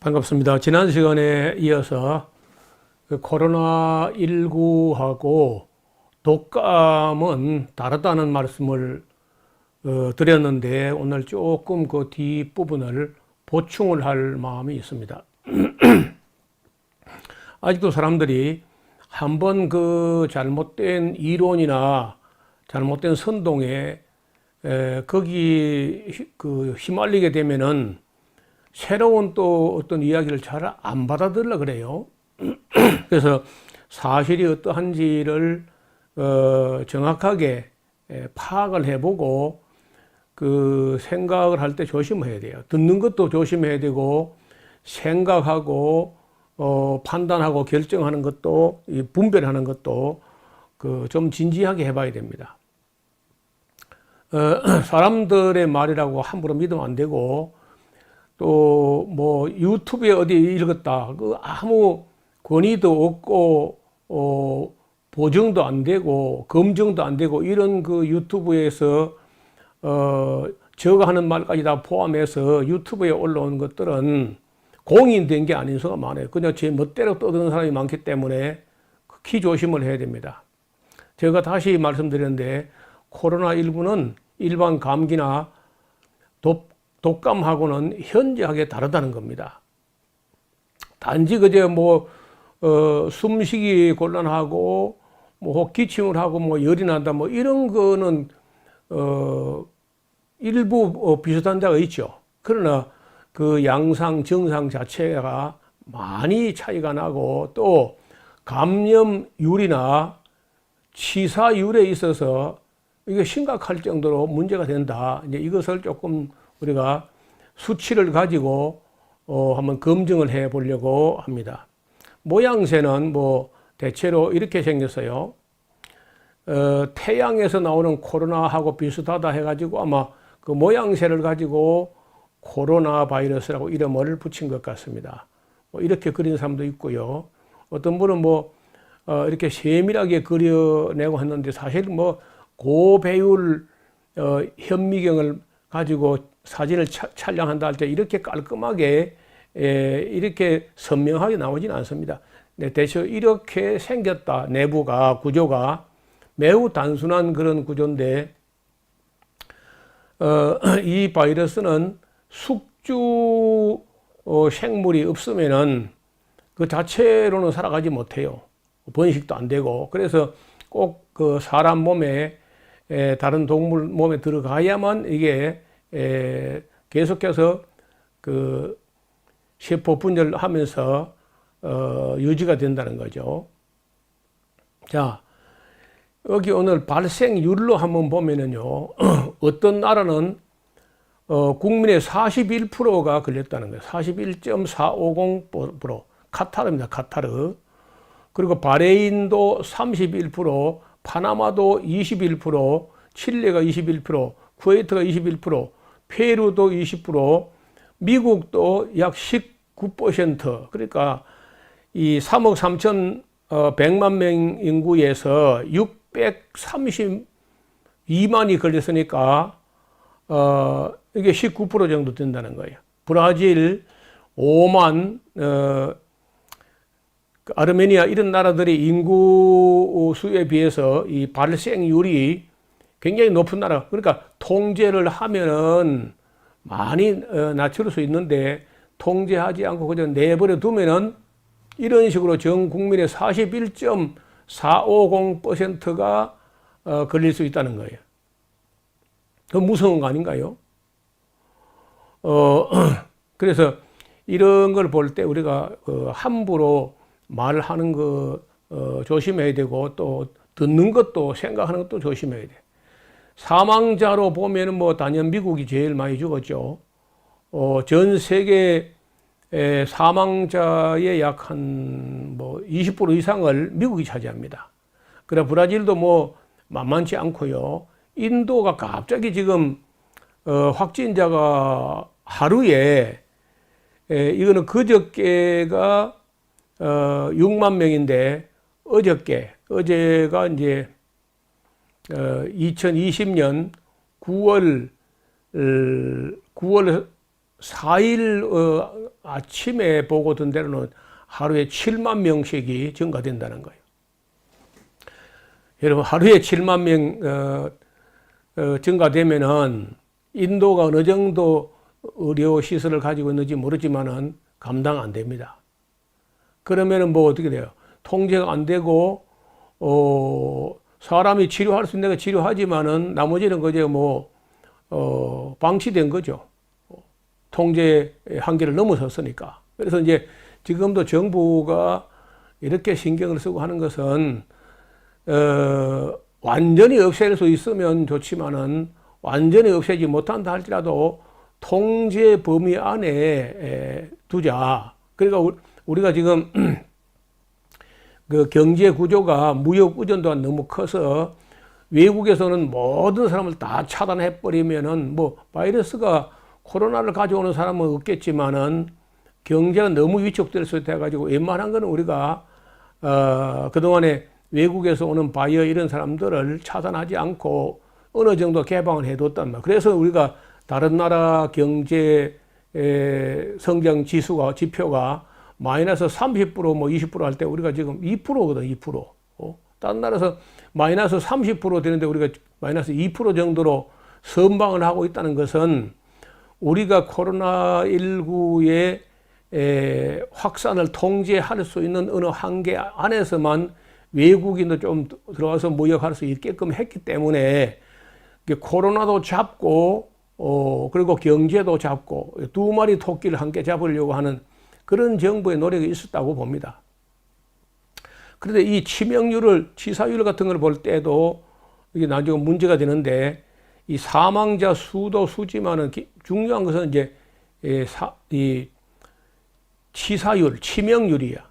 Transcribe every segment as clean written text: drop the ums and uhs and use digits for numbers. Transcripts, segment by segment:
반갑습니다. 지난 시간에 이어서 코로나19하고 독감은 다르다는 말씀을 드렸는데 오늘 조금 그 뒷부분을 보충을 할 마음이 있습니다. 아직도 사람들이 한번 그 잘못된 이론이나 잘못된 선동에 거기 그 휘말리게 되면은 새로운 또 어떤 이야기를 잘 안 받아들으려 그래요. 그래서 사실이 어떠한지를 정확하게 파악을 해보고 그 생각을 할 때 조심해야 돼요. 듣는 것도 조심해야 되고 생각하고 판단하고 결정하는 것도 분별하는 것도 그 좀 진지하게 해봐야 됩니다. 사람들의 말이라고 함부로 믿으면 안 되고 또 뭐 유튜브에 어디 읽었다 그 아무 권위도 없고 보증도 안 되고 검증도 안 되고 이런 그 유튜브에서 저가 하는 말까지 다 포함해서 유튜브에 올라온 것들은 공인된 게 아닌 수가 많아요. 그냥 제 멋대로 떠드는 사람이 많기 때문에 극히 조심을 해야 됩니다. 제가 다시 말씀드렸는데 코로나19는 일반 감기나 독감하고는 현저하게 다르다는 겁니다. 단지 그저 뭐 숨쉬기 곤란하고 뭐 혹 기침을 하고 뭐 열이 난다 뭐 이런 거는 일부 비슷한 데가 있죠. 그러나 그 양상 증상 자체가 많이 차이가 나고 또 감염률이나 치사율에 있어서 이게 심각할 정도로 문제가 된다. 이제 이것을 조금 우리가 수치를 가지고 한번 검증을 해 보려고 합니다. 모양새는 뭐 대체로 이렇게 생겼어요. 태양에서 나오는 코로나하고 비슷하다 해가지고 아마 그 모양새를 가지고 코로나 바이러스라고 이름을 붙인 것 같습니다. 뭐 이렇게 그린 사람도 있고요. 어떤 분은 뭐 이렇게 세밀하게 그려내고 했는데 사실 뭐 고배율 현미경을 가지고 사진을 촬영한다 할 때 이렇게 깔끔하게 이렇게 선명하게 나오지는 않습니다. 네, 대체 이렇게 생겼다. 내부가 구조가 매우 단순한 그런 구조인데 이 바이러스는 숙주 생물이 없으면은 그 자체로는 살아가지 못해요. 번식도 안 되고 그래서 꼭 그 사람 몸에 다른 동물 몸에 들어가야만 이게 계속해서 그 세포 분열하면서 유지가 된다는 거죠. 자, 여기 오늘 발생률로 한번 보면은요, 어떤 나라는 국민의 41%가 걸렸다는 거예요. 41.450% 카타르입니다. 카타르. 그리고 바레인도 31%, 파나마도 21%, 칠레가 21%, 쿠웨이트가 21%, 페루도 20%, 미국도 약 19%. 그러니까 이 3억 3천 100만 명 인구에서 632만이 걸렸으니까 이게 19% 정도 된다는 거예요. 브라질 5만 아르메니아 이런 나라들이 인구 수에 비해서 이 발생률이 굉장히 높은 나라. 그러니까 통제를 하면은 많이 낮출 수 있는데 통제하지 않고 그냥 내버려 두면은 이런 식으로 전 국민의 41.450%가 걸릴 수 있다는 거예요. 그 무서운 거 아닌가요? 그래서 이런 걸 볼 때 우리가 함부로 말을 하는 거 조심해야 되고 또 듣는 것도 생각하는 것도 조심해야 돼. 사망자로 보면은 뭐 단연 미국이 제일 많이 죽었죠. 전 세계 사망자의 약 한 뭐 20% 이상을 미국이 차지합니다. 그래 브라질도 뭐 만만치 않고요. 인도가 갑자기 지금 확진자가 하루에 이거는 그저께가 6만 명인데 어제가 이제 2020년 9월 4일 아침에 보고된 대로는 하루에 7만 명씩이 증가된다는 거예요. 여러분, 하루에 7만 명 증가되면은 인도가 어느 정도 의료 시설을 가지고 있는지 모르지만은 감당 안 됩니다. 그러면은 뭐 어떻게 돼요? 통제가 안 되고 사람이 치료할 수 있는 거 치료하지만은 나머지는 그저 뭐 방치된 거죠. 통제의 한계를 넘어섰으니까. 그래서 이제 지금도 정부가 이렇게 신경을 쓰고 하는 것은 완전히 없앨 수 있으면 좋지만은 완전히 없애지 못한다 할지라도 통제 범위 안에 두자. 그러니까 우리가 지금 그 경제 구조가 무역 의존도가 너무 커서 외국에서는 모든 사람을 다 차단해 버리면은 뭐 바이러스가 코로나를 가져오는 사람은 없겠지만은 경제가 너무 위축될 수 있다 해가지고 웬만한 거는 우리가 그동안에 외국에서 오는 바이어 이런 사람들을 차단하지 않고 어느 정도 개방을 해뒀단 말이에요. 그래서 우리가 다른 나라 경제 성장 지표가 마이너스 30% 뭐 20% 할 때 우리가 지금 2%거든, 2%. 다른 나라에서 마이너스 30% 되는데 우리가 마이너스 2% 정도로 선방을 하고 있다는 것은 우리가 코로나19의 확산을 통제할 수 있는 어느 한계 안에서만 외국인도 좀 들어와서 무역할 수 있게끔 했기 때문에 코로나도 잡고 그리고 경제도 잡고 두 마리 토끼를 함께 잡으려고 하는 그런 정부의 노력이 있었다고 봅니다. 그런데 이 치사율 같은 걸 볼 때도 이게 나중에 문제가 되는데 이 사망자 수도 수지만은 중요한 것은 이제 이 치사율, 치명률이야.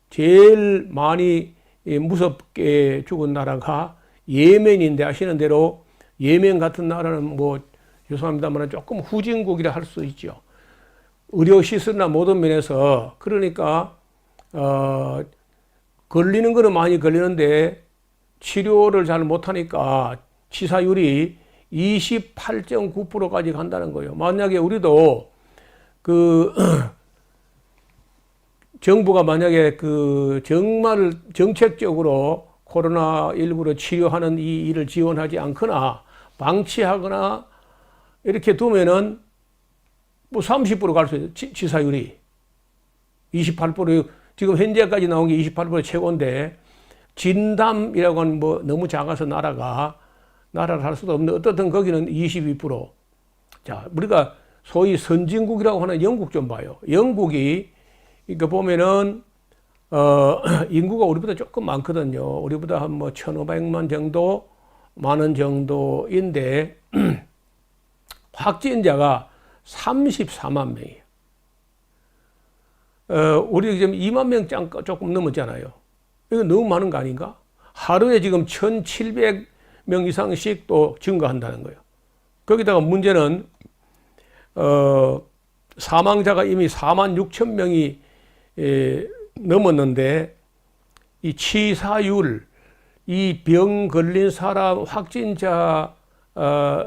제일 많이 무섭게 죽은 나라가 예멘인데 아시는 대로 예멘 같은 나라는 뭐 죄송합니다만 조금 후진국이라 할 수 있죠. 의료시설이나 모든 면에서 그러니까 걸리는 거는 많이 걸리는데 치료를 잘 못하니까 치사율이 28.9%까지 간다는 거예요. 만약에 우리도 정부가 만약에 정말 정책적으로 코로나19를 치료하는 이 일을 지원하지 않거나 방치하거나 이렇게 두면은 뭐 30% 갈 수 있어요. 치사율이. 28% 지금 현재까지 나온 게 28% 최고인데 진담이라고 하는 뭐 너무 작아서 나라를 할 수도 없는데 어떻든 거기는 22%. 자, 우리가 소위 선진국이라고 하는 영국 좀 봐요. 영국이 이거 보면은 인구가 우리보다 조금 많거든요. 우리보다 한 뭐 1,500만 정도 많은 정도인데 확진자가 34만 명이에요. 우리 지금 2만 명 조금 넘었잖아요. 이거 너무 많은 거 아닌가? 하루에 지금 1,700명 이상씩 또 증가한다는 거예요. 거기다가 문제는 사망자가 이미 4만 6천 명이 넘었는데 이 치사율, 이 병 걸린 사람 확진자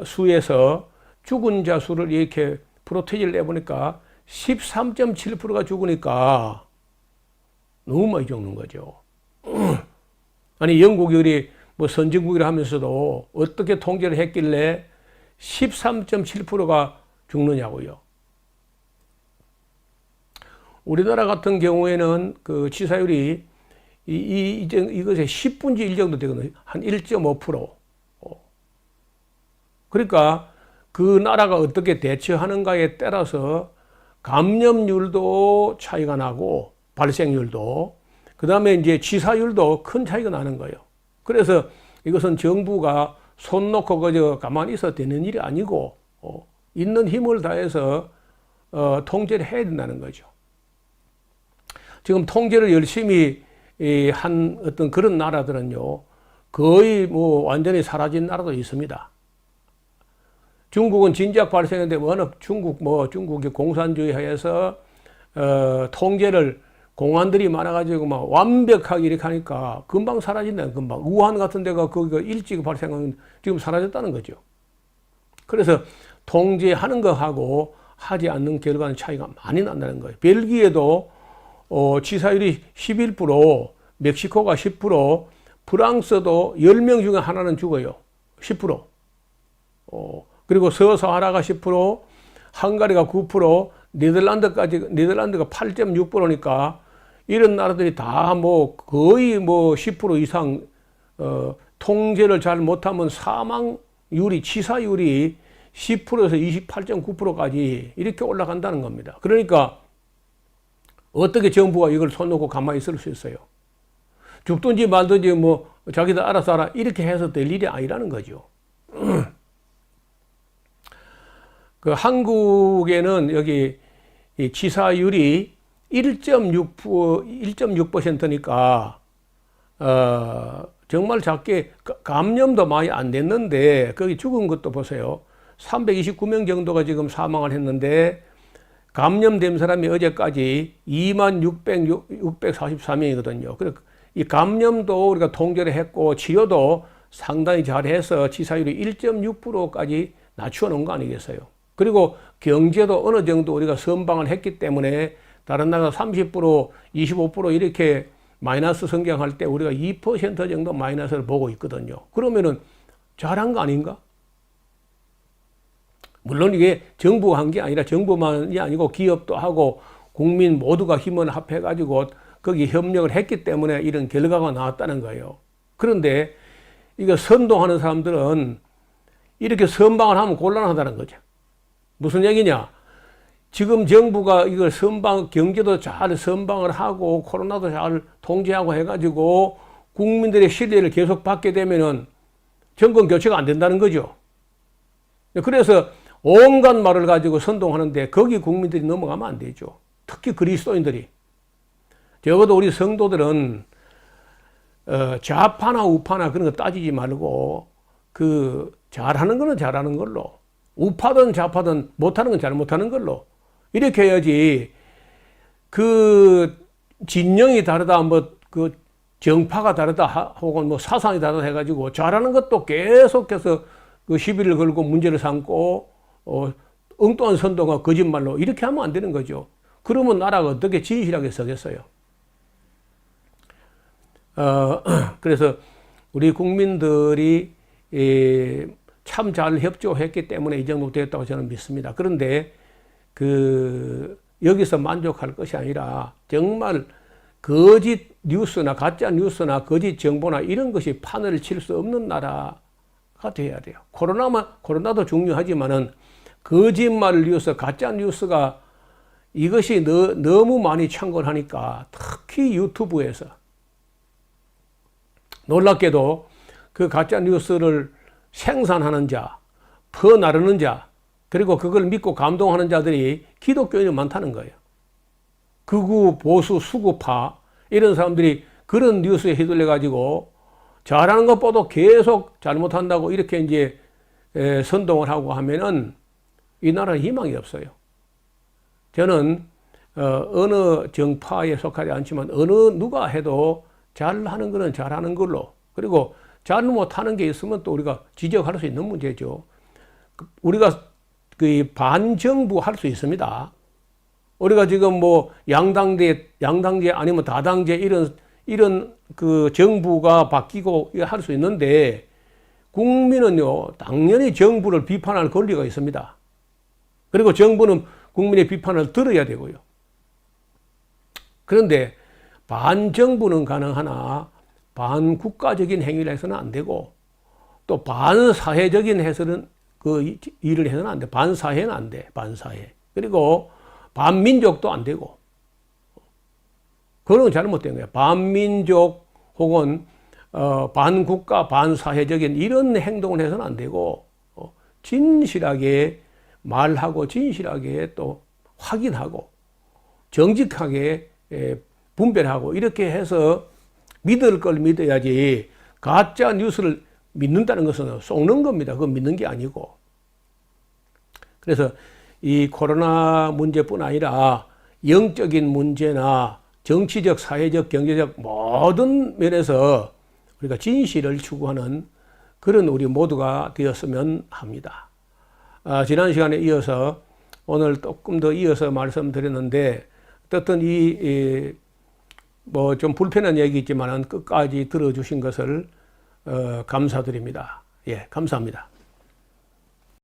수에서 죽은 자 수를 이렇게 프로테이지를 내보니까 13.7%가 죽으니까 너무 많이 죽는 거죠. 아니 영국이 우리 뭐 선진국이라 하면서도 어떻게 통제를 했길래 13.7%가 죽느냐고요. 우리나라 같은 경우에는 그 치사율이 이것의 10분의 1 정도 되거든요. 한 1.5%. 그러니까 그 나라가 어떻게 대처하는가에 따라서 감염률도 차이가 나고 발생률도 그 다음에 이제 치사율도 큰 차이가 나는 거예요. 그래서 이것은 정부가 손 놓고 그저 가만히 있어도 되는 일이 아니고 있는 힘을 다해서 통제를 해야 된다는 거죠. 지금 통제를 열심히 한 어떤 그런 나라들은요, 거의 뭐 완전히 사라진 나라도 있습니다. 중국은 진작 발생했는데 워낙 중국이 공산주의 하에서 통제를 공안들이 많아가지고 막 완벽하게 이렇게 하니까 금방 사라진다. 금방 우한 같은 데가 거기가 일찍 발생한 지금 사라졌다는 거죠. 그래서 통제하는 거하고 하지 않는 결과는 차이가 많이 난다는 거예요. 벨기에도 치사율이 11%, 멕시코가 10%, 프랑스도 10명 중에 하나는 죽어요. 10%. 그리고 서사하라가 10%, 헝가리가 9%, 네덜란드가 8.6%니까 이런 나라들이 다 뭐 거의 뭐 10% 이상 통제를 잘 못하면 사망률이, 치사율이 10%에서 28.9%까지 이렇게 올라간다는 겁니다. 그러니까 어떻게 정부가 이걸 손 놓고 가만히 있을 수 있어요? 죽든지 말든지 뭐 자기들 알아서 하라 이렇게 해서 될 일이 아니라는 거죠. 그 한국에는 여기 이 치사율이 1.6%니까 정말 작게 감염도 많이 안 됐는데 거기 죽은 것도 보세요. 329명 정도가 지금 사망을 했는데 감염된 사람이 어제까지 26,644명이거든요. 그래서 이 감염도 우리가 통제를 했고 치료도 상당히 잘해서 치사율이 1.6%까지 낮추어 놓은 거 아니겠어요? 그리고 경제도 어느 정도 우리가 선방을 했기 때문에 다른 나라 30%, 25% 이렇게 마이너스 성장할 때 우리가 2% 정도 마이너스를 보고 있거든요. 그러면은 잘한 거 아닌가? 물론 이게 정부가 한 게 아니라 정부만이 아니고 기업도 하고 국민 모두가 힘을 합해가지고 거기 협력을 했기 때문에 이런 결과가 나왔다는 거예요. 그런데 이거 선동하는 사람들은 이렇게 선방을 하면 곤란하다는 거죠. 무슨 얘기냐? 지금 정부가 이걸 경제도 잘 선방을 하고 코로나도 잘 통제하고 해가지고 국민들의 신뢰를 계속 받게 되면은 정권 교체가 안 된다는 거죠. 그래서 온갖 말을 가지고 선동하는데 거기 국민들이 넘어가면 안 되죠. 특히 그리스도인들이. 적어도 우리 성도들은 좌파나 우파나 그런 거 따지지 말고 그 잘하는 거는 잘하는 걸로, 우파든 좌파든 못하는 건 잘 못하는 걸로 이렇게 해야지. 그 진영이 다르다, 뭐 그 정파가 다르다, 혹은 뭐 사상이 다르다 해가지고 잘하는 것도 계속해서 그 시비를 걸고 문제를 삼고 엉뚱한 선동과 거짓말로 이렇게 하면 안 되는 거죠. 그러면 나라가 어떻게 진실하게 서겠어요? 그래서 우리 국민들이 참 잘 협조했기 때문에 이 정도 되었다고 저는 믿습니다. 그런데 여기서 만족할 것이 아니라 정말 거짓 뉴스나 가짜 뉴스나 거짓 정보나 이런 것이 판을 칠 수 없는 나라가 돼야 돼요. 코로나도 중요하지만은 거짓말 뉴스, 가짜 뉴스가 이것이 너무 많이 창궐하니까 특히 유튜브에서 놀랍게도 그 가짜 뉴스를 생산하는 자, 퍼나르는 자, 그리고 그걸 믿고 감동하는 자들이 기독교인이 많다는 거예요. 극우, 보수, 수구파 이런 사람들이 그런 뉴스에 휘둘려 가지고 잘하는 것보다 계속 잘못한다고 이렇게 이제 선동을 하고 하면은 이 나라는 희망이 없어요. 저는 어느 정파에 속하지 않지만 누가 해도 잘하는 거는 잘하는 걸로, 그리고 잘 못하는 게 있으면 또 우리가 지적할 수 있는 문제죠. 우리가 그 반정부 할 수 있습니다. 우리가 지금 뭐 양당제 아니면 다당제 이런 그 정부가 바뀌고 할 수 있는데 국민은요 당연히 정부를 비판할 권리가 있습니다. 그리고 정부는 국민의 비판을 들어야 되고요. 그런데 반정부는 가능하나 반국가적인 행위를 해서는 안 되고 또 반사회적인 해서는 그 일을 해서는 안 돼. 반사회는 안 돼. 반사회. 그리고 반민족도 안 되고. 그런 건 잘못된 거예요. 반민족 혹은 반국가, 반사회적인 이런 행동을 해서는 안 되고 진실하게 말하고 진실하게 또 확인하고 정직하게 분별하고 이렇게 해서 믿을 걸 믿어야지. 가짜 뉴스를 믿는다는 것은 속는 겁니다. 그건 믿는 게 아니고. 그래서 이 코로나 문제뿐 아니라 영적인 문제나 정치적, 사회적, 경제적 모든 면에서 우리가 진실을 추구하는 그런 우리 모두가 되었으면 합니다. 지난 시간에 이어서 오늘 조금 더 이어서 말씀드렸는데 어떻든 이 뭐 좀 불편한 얘기있지만은 끝까지 들어주신 것을 감사드립니다. 예, 감사합니다.